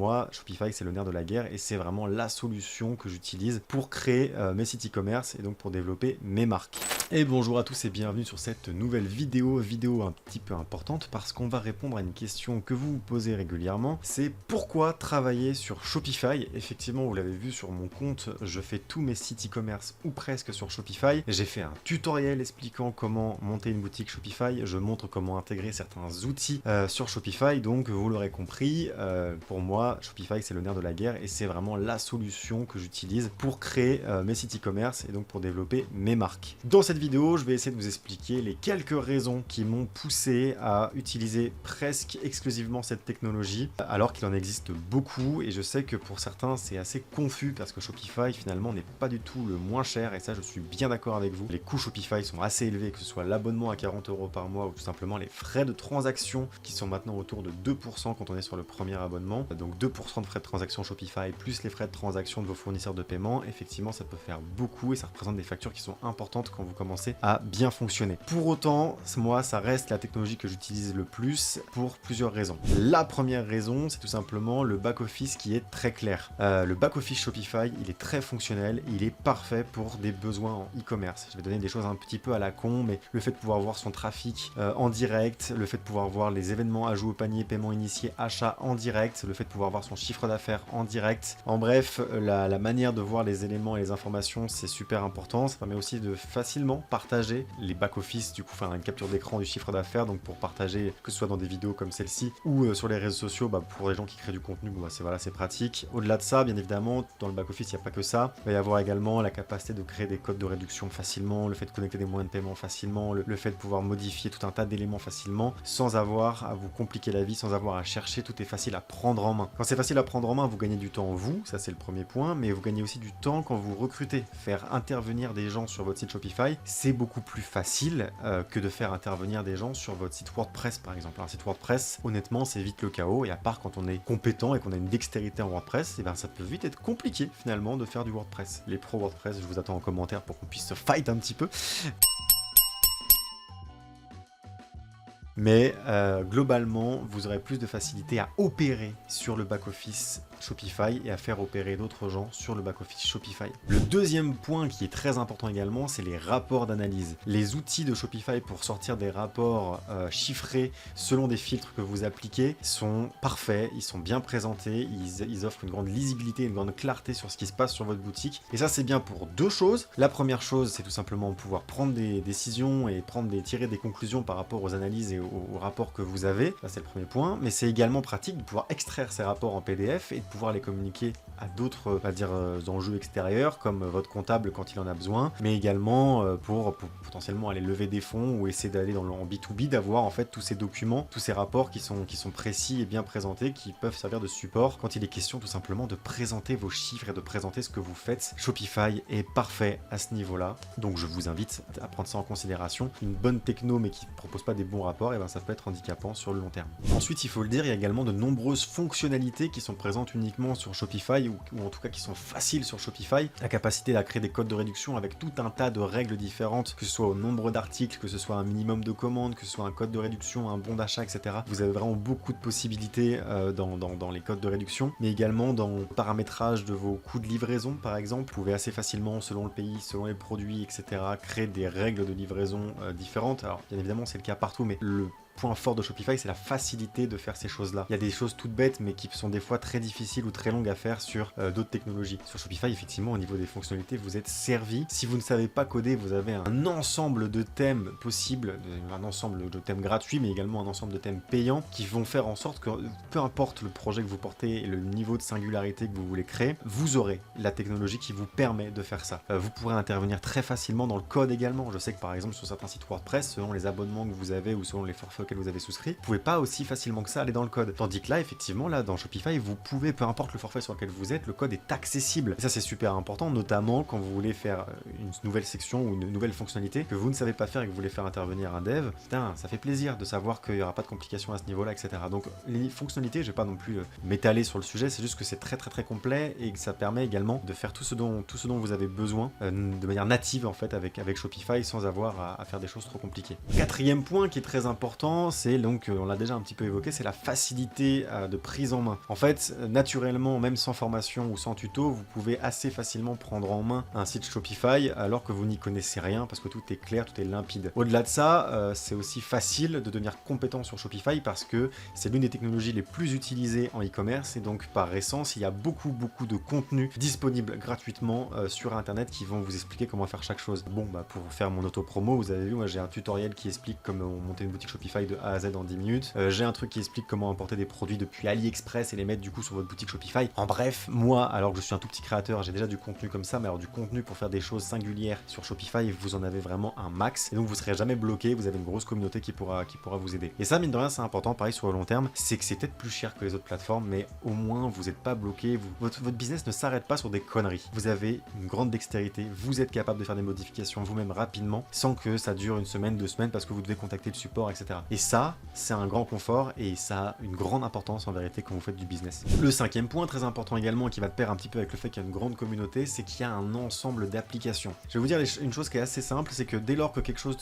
moi, Shopify, c'est le nerf de la guerre et c'est vraiment la solution que j'utilise pour créer mes sites e-commerce et donc pour développer mes marques. Et bonjour à tous et bienvenue sur cette nouvelle vidéo un petit peu importante parce qu'on va répondre à une question que vous vous posez régulièrement, c'est pourquoi travailler sur Shopify. Effectivement, vous l'avez vu sur mon compte, je fais tous mes sites e-commerce ou presque sur Shopify. J'ai fait un tutoriel expliquant comment monter une boutique Shopify, je montre comment intégrer certains outils sur Shopify, donc vous l'aurez compris, pour moi, Shopify c'est le nerf de la guerre et c'est vraiment la solution que j'utilise pour créer mes sites e-commerce et donc pour développer mes marques. Dans cette vidéo, je vais essayer de vous expliquer les quelques raisons qui m'ont poussé à utiliser presque exclusivement cette technologie, alors qu'il en existe beaucoup et je sais que pour certains c'est assez confus parce que Shopify finalement n'est pas du tout le moins cher et ça je suis bien d'accord avec vous. Les coûts Shopify sont assez élevés, que ce soit l'abonnement à 40 € par mois ou tout simplement les frais de transaction qui sont maintenant autour de 2% quand on est sur le premier abonnement. Donc 2% de frais de transaction Shopify plus les frais de transaction de vos fournisseurs de paiement, effectivement ça peut faire beaucoup et ça représente des factures qui sont importantes quand vous commencez à bien fonctionner. Pour autant, moi ça reste la technologie que j'utilise le plus pour plusieurs raisons. La première raison, c'est tout simplement le back-office qui est très clair. Le back-office Shopify, il est très fonctionnel, il est parfait pour des besoins en e-commerce. Je vais donner des choses un petit peu à la con, mais le fait de pouvoir voir son trafic en direct, le fait de pouvoir voir les événements ajouts au panier, paiement initié, achat en direct, le fait de pouvoir voir son chiffre d'affaires en direct. En bref, la manière de voir les éléments et les informations, c'est super important. Ça permet aussi de facilement partager les back-office, du coup, faire une capture d'écran du chiffre d'affaires, donc pour partager, que ce soit dans des vidéos comme celle-ci ou sur les réseaux sociaux, pour les gens qui créent du contenu, c'est pratique. Au-delà de ça, bien évidemment, dans le back-office, il n'y a pas que ça. Il va y avoir également la capacité de créer des codes de réduction facilement, le fait de connecter des moyens de paiement facilement, le fait de pouvoir modifier tout un tas d'éléments facilement, sans avoir à vous compliquer la vie, sans avoir à chercher, tout est facile à prendre en main. Quand c'est facile à prendre en main, vous gagnez du temps vous, ça c'est le premier point, mais vous gagnez aussi du temps quand vous recrutez. Faire intervenir des gens sur votre site Shopify, c'est beaucoup plus facile que de faire intervenir des gens sur votre site WordPress par exemple. Un site WordPress, honnêtement, c'est vite le chaos, et à part quand on est compétent et qu'on a une dextérité en WordPress, et ça peut vite être compliqué finalement de faire du WordPress. Les pros WordPress, je vous attends en commentaire pour qu'on puisse se fight un petit peu. Mais globalement, vous aurez plus de facilité à opérer sur le back-office Shopify et à faire opérer d'autres gens sur le back-office Shopify. Le deuxième point qui est très important également, c'est les rapports d'analyse. Les outils de Shopify pour sortir des rapports chiffrés selon des filtres que vous appliquez sont parfaits, ils sont bien présentés, ils offrent une grande lisibilité, une grande clarté sur ce qui se passe sur votre boutique. Et ça, c'est bien pour deux choses. La première chose, c'est tout simplement pouvoir prendre des décisions et tirer des conclusions par rapport aux analyses et aux rapports que vous avez. Ça, c'est le premier point. Mais c'est également pratique de pouvoir extraire ces rapports en PDF et de pouvoir les communiquer à d'autres, enjeux extérieurs, comme votre comptable quand il en a besoin, mais également pour potentiellement aller lever des fonds ou essayer d'aller en B2B, d'avoir en fait tous ces documents, tous ces rapports qui sont précis et bien présentés, qui peuvent servir de support quand il est question tout simplement de présenter vos chiffres et de présenter ce que vous faites. Shopify est parfait à ce niveau-là, donc je vous invite à prendre ça en considération. Une bonne techno mais qui ne propose pas des bons rapports, et ça peut être handicapant sur le long terme. Ensuite, il faut le dire, il y a également de nombreuses fonctionnalités qui sont présentes uniquement sur Shopify ou en tout cas qui sont faciles sur Shopify. La capacité à créer des codes de réduction avec tout un tas de règles différentes, que ce soit au nombre d'articles, que ce soit un minimum de commandes, que ce soit un code de réduction, un bon d'achat, etc. Vous avez vraiment beaucoup de possibilités dans les codes de réduction, mais également dans le paramétrage de vos coûts de livraison par exemple. Vous pouvez assez facilement, selon le pays, selon les produits, etc., créer des règles de livraison différentes. Alors bien évidemment c'est le cas partout, mais le point fort de Shopify, c'est la facilité de faire ces choses-là. Il y a des choses toutes bêtes, mais qui sont des fois très difficiles ou très longues à faire sur d'autres technologies. Sur Shopify, effectivement, au niveau des fonctionnalités, vous êtes servi. Si vous ne savez pas coder, vous avez un ensemble de thèmes possibles, un ensemble de thèmes gratuits, mais également un ensemble de thèmes payants, qui vont faire en sorte que, peu importe le projet que vous portez et le niveau de singularité que vous voulez créer, vous aurez la technologie qui vous permet de faire ça. Vous pourrez intervenir très facilement dans le code également. Je sais que par exemple, sur certains sites WordPress, selon les abonnements que vous avez ou selon les forfaits auxquels vous avez souscrit, vous pouvez pas aussi facilement que ça aller dans le code. Tandis que là, effectivement, là, dans Shopify, vous pouvez, peu importe le forfait sur lequel vous êtes, le code est accessible. Et ça, c'est super important, notamment quand vous voulez faire une nouvelle section ou une nouvelle fonctionnalité que vous ne savez pas faire et que vous voulez faire intervenir un dev. Putain, ça fait plaisir de savoir qu'il n'y aura pas de complications à ce niveau-là, etc. Donc, les fonctionnalités, je vais pas non plus m'étaler sur le sujet, c'est juste que c'est très complet et que ça permet également de faire tout ce dont vous avez besoin de manière native, en fait, avec Shopify sans avoir à faire des choses trop compliquées. Quatrième point qui est très important, important, c'est donc, on l'a déjà un petit peu évoqué, c'est la facilité de prise en main. En fait, naturellement, même sans formation ou sans tuto, vous pouvez assez facilement prendre en main un site Shopify alors que vous n'y connaissez rien parce que tout est clair, tout est limpide. Au-delà de ça, c'est aussi facile de devenir compétent sur Shopify parce que c'est l'une des technologies les plus utilisées en e-commerce et donc par essence, il y a beaucoup de contenu disponible gratuitement sur internet qui vont vous expliquer comment faire chaque chose. Bon, bah pour faire mon auto-promo, vous avez vu, moi j'ai un tutoriel qui explique comment monter une boutique Shopify de A à Z en 10 minutes. J'ai un truc qui explique comment importer des produits depuis AliExpress et les mettre du coup sur votre boutique Shopify. En bref, moi, alors que je suis un tout petit créateur, j'ai déjà du contenu comme ça, mais alors du contenu pour faire des choses singulières sur Shopify, vous en avez vraiment un max. Et donc vous serez jamais bloqué, vous avez une grosse communauté qui pourra vous aider. Et ça, mine de rien, c'est important, pareil sur le long terme, c'est que c'est peut-être plus cher que les autres plateformes, mais au moins vous n'êtes pas bloqué, votre business ne s'arrête pas sur des conneries. Vous avez une grande dextérité, vous êtes capable de faire des modifications vous-même rapidement, sans que ça dure une semaine, 2 semaines, parce que vous devez contacter le support, etc. Et ça, c'est un grand confort et ça a une grande importance en vérité quand vous faites du business. Le 5e point, très important également, et qui va de pair un petit peu avec le fait qu'il y a une grande communauté, c'est qu'il y a un ensemble d'applications. Je vais vous dire une chose qui est assez simple, c'est que dès lors que quelque chose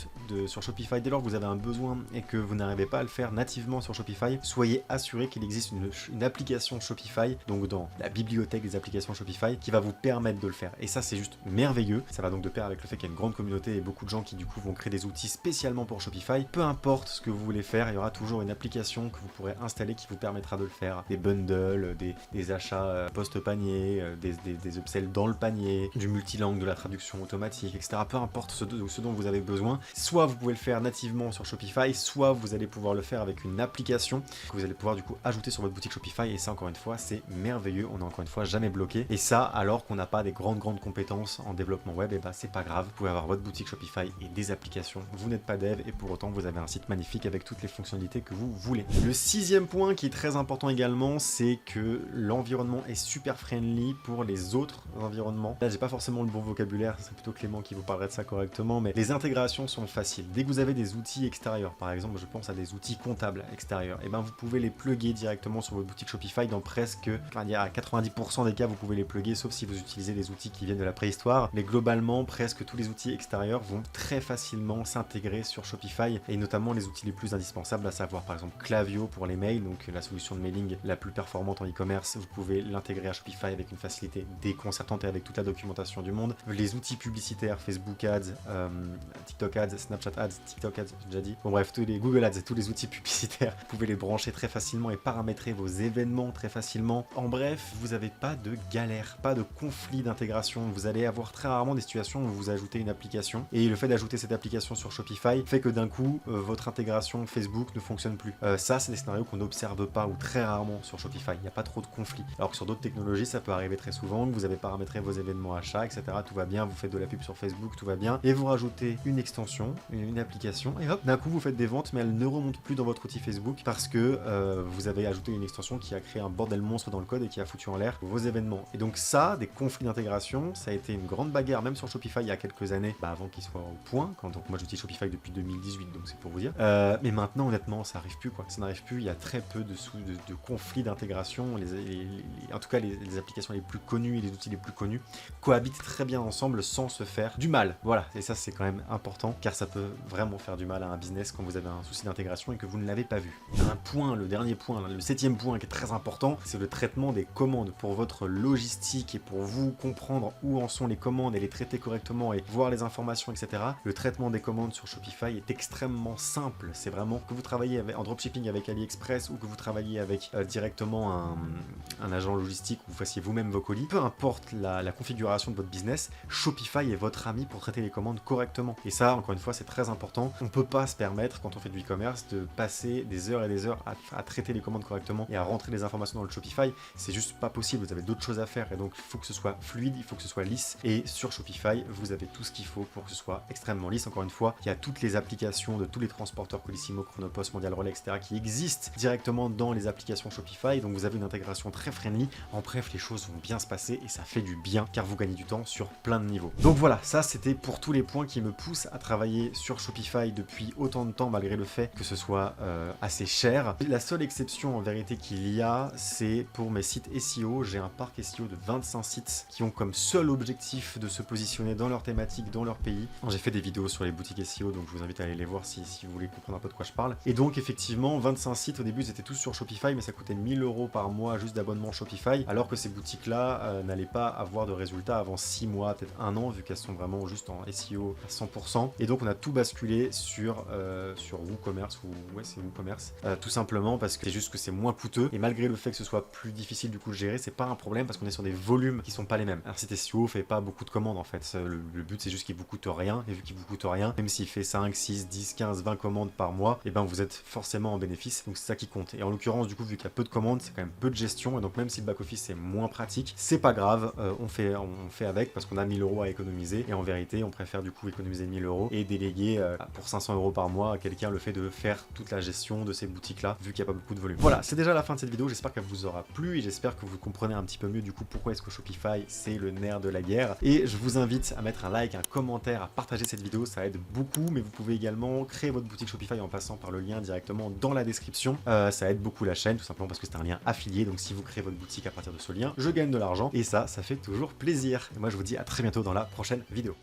sur Shopify, dès lors que vous avez un besoin et que vous n'arrivez pas à le faire nativement sur Shopify, soyez assuré qu'il existe une application Shopify, donc dans la bibliothèque des applications Shopify, qui va vous permettre de le faire. Et ça, c'est juste merveilleux. Ça va donc de pair avec le fait qu'il y a une grande communauté et beaucoup de gens qui du coup vont créer des outils spécialement pour Shopify. Peu importe ce que vous voulez faire, il y aura toujours une application que vous pourrez installer qui vous permettra de le faire. Des bundles, des achats post-panier, des upsells dans le panier, du multilangue, de la traduction automatique, etc. Peu importe ce dont vous avez besoin, soit vous pouvez le faire nativement sur Shopify, soit vous allez pouvoir le faire avec une application que vous allez pouvoir du coup ajouter sur votre boutique Shopify. Et ça, encore une fois, c'est merveilleux. On n'est encore une fois jamais bloqué. Et ça, alors qu'on n'a pas des grandes compétences en développement web, et bah c'est pas grave. Vous pouvez avoir votre boutique Shopify et des applications. Vous n'êtes pas dev et pour autant vous avez un site magnifique avec toutes les fonctionnalités que vous voulez. Le 6e point qui est très important également, c'est que l'environnement est super friendly pour les autres environnements. Là, j'ai pas forcément le bon vocabulaire, c'est plutôt Clément qui vous parlerait de ça correctement, mais les intégrations sont faciles. Dès que vous avez des outils extérieurs, par exemple, je pense à des outils comptables extérieurs, et ben vous pouvez les plugger directement sur votre boutique Shopify dans presque, à 90% des cas, vous pouvez les plugger, sauf si vous utilisez des outils qui viennent de la préhistoire. Mais globalement, presque tous les outils extérieurs vont très facilement s'intégrer sur Shopify, et notamment les outils les plus indispensables, à savoir par exemple Klaviyo pour les mails, donc la solution de mailing la plus performante en e-commerce. Vous pouvez l'intégrer à Shopify avec une facilité déconcertante et avec toute la documentation du monde. Les outils publicitaires, Facebook Ads, TikTok Ads, Snapchat Ads, TikTok Ads, j'ai déjà dit. Bon bref, tous les Google Ads et tous les outils publicitaires, vous pouvez les brancher très facilement et paramétrer vos événements très facilement. En bref, vous n'avez pas de galère, pas de conflit d'intégration. Vous allez avoir très rarement des situations où vous ajoutez une application et le fait d'ajouter cette application sur Shopify fait que d'un coup, votre intégration Facebook ne fonctionne plus. Ça, c'est des scénarios qu'on n'observe pas ou très rarement sur Shopify. Il n'y a pas trop de conflits. Alors que sur d'autres technologies, ça peut arriver très souvent, que vous avez paramétré vos événements achats, etc. Tout va bien, vous faites de la pub sur Facebook, tout va bien, et vous rajoutez une extension, une application, et hop, d'un coup vous faites des ventes, mais elle ne remonte plus dans votre outil Facebook parce que vous avez ajouté une extension qui a créé un bordel monstre dans le code et qui a foutu en l'air vos événements. Et donc ça, des conflits d'intégration, ça a été une grande bagarre, même sur Shopify il y a quelques années, avant qu'il soit au point, donc moi j'utilise Shopify depuis 2018, donc c'est pour vous dire. Mais maintenant, honnêtement, ça arrive plus, quoi. Ça n'arrive plus, il y a très peu de conflits d'intégration. En tout cas, les applications les plus connues et les outils les plus connus cohabitent très bien ensemble sans se faire du mal. Voilà, et ça c'est quand même important, car ça peut vraiment faire du mal à un business quand vous avez un souci d'intégration et que vous ne l'avez pas vu. Un point, le dernier point, le 7e point qui est très important, c'est le traitement des commandes. Pour votre logistique et pour vous comprendre où en sont les commandes et les traiter correctement et voir les informations, etc. Le traitement des commandes sur Shopify est extrêmement simple. C'est vraiment que vous travaillez en dropshipping avec AliExpress ou que vous travaillez avec directement un agent logistique ou vous fassiez vous-même vos colis, peu importe la configuration de votre business, Shopify est votre ami pour traiter les commandes correctement. Et ça, encore une fois, c'est très important. On ne peut pas se permettre, quand on fait du e-commerce, de passer des heures et des heures à traiter les commandes correctement et à rentrer les informations dans le Shopify. C'est juste pas possible, vous avez d'autres choses à faire et donc il faut que ce soit fluide, il faut que ce soit lisse. Et sur Shopify, vous avez tout ce qu'il faut pour que ce soit extrêmement lisse. Encore une fois, il y a toutes les applications de tous les transporteurs Colissimo, Chronopost, Mondial Relais, etc. qui existent directement dans les applications Shopify. Donc vous avez une intégration très friendly. En bref, les choses vont bien se passer et ça fait du bien car vous gagnez du temps sur plein de niveaux. Donc voilà, ça c'était pour tous les points qui me poussent à travailler sur Shopify depuis autant de temps malgré le fait que ce soit assez cher. La seule exception en vérité qu'il y a, c'est pour mes sites SEO. J'ai un parc SEO de 25 sites qui ont comme seul objectif de se positionner dans leur thématique, dans leur pays. J'ai fait des vidéos sur les boutiques SEO, donc je vous invite à aller les voir si vous voulez comprendre un peu de quoi je parle. Et donc effectivement 25 sites au début ils étaient tous sur Shopify, mais ça coûtait 1000 € par mois juste d'abonnement Shopify, alors que ces boutiques là n'allaient pas avoir de résultats avant 6 mois, peut-être 1 an, vu qu'elles sont vraiment juste en SEO à 100%. Et donc on a tout basculé sur WooCommerce, ou ouais c'est WooCommerce, tout simplement parce que c'est juste que c'est moins coûteux, et malgré le fait que ce soit plus difficile du coup de gérer, c'est pas un problème parce qu'on est sur des volumes qui sont pas les mêmes. Un site SEO fait pas beaucoup de commandes en fait, le but c'est juste qu'il vous coûte rien, et vu qu'il vous coûte rien, même s'il fait 5, 6, 10, 15, 20 commandes par mois, et ben vous êtes forcément en bénéfice, donc c'est ça qui compte. Et en l'occurrence du coup vu qu'il y a peu de commandes, c'est quand même peu de gestion, et donc même si le back-office est moins pratique, c'est pas grave, on fait avec parce qu'on a 1000 € à économiser, et en vérité on préfère du coup économiser 1000 € et déléguer pour 500 € par mois à quelqu'un le fait de faire toute la gestion de ces boutiques là, vu qu'il n'y a pas beaucoup de volume. Voilà, c'est déjà la fin de cette vidéo, j'espère qu'elle vous aura plu, et j'espère que vous comprenez un petit peu mieux du coup pourquoi est-ce que Shopify c'est le nerf de la guerre. Et je vous invite à mettre un like, un commentaire, à partager cette vidéo, ça aide beaucoup, mais vous pouvez également créer votre boutique Shopify en passant par le lien directement dans la description. Ça aide beaucoup la chaîne, tout simplement parce que c'est un lien affilié, donc si vous créez votre boutique à partir de ce lien, je gagne de l'argent, et ça fait toujours plaisir. Et moi je vous dis à très bientôt dans la prochaine vidéo.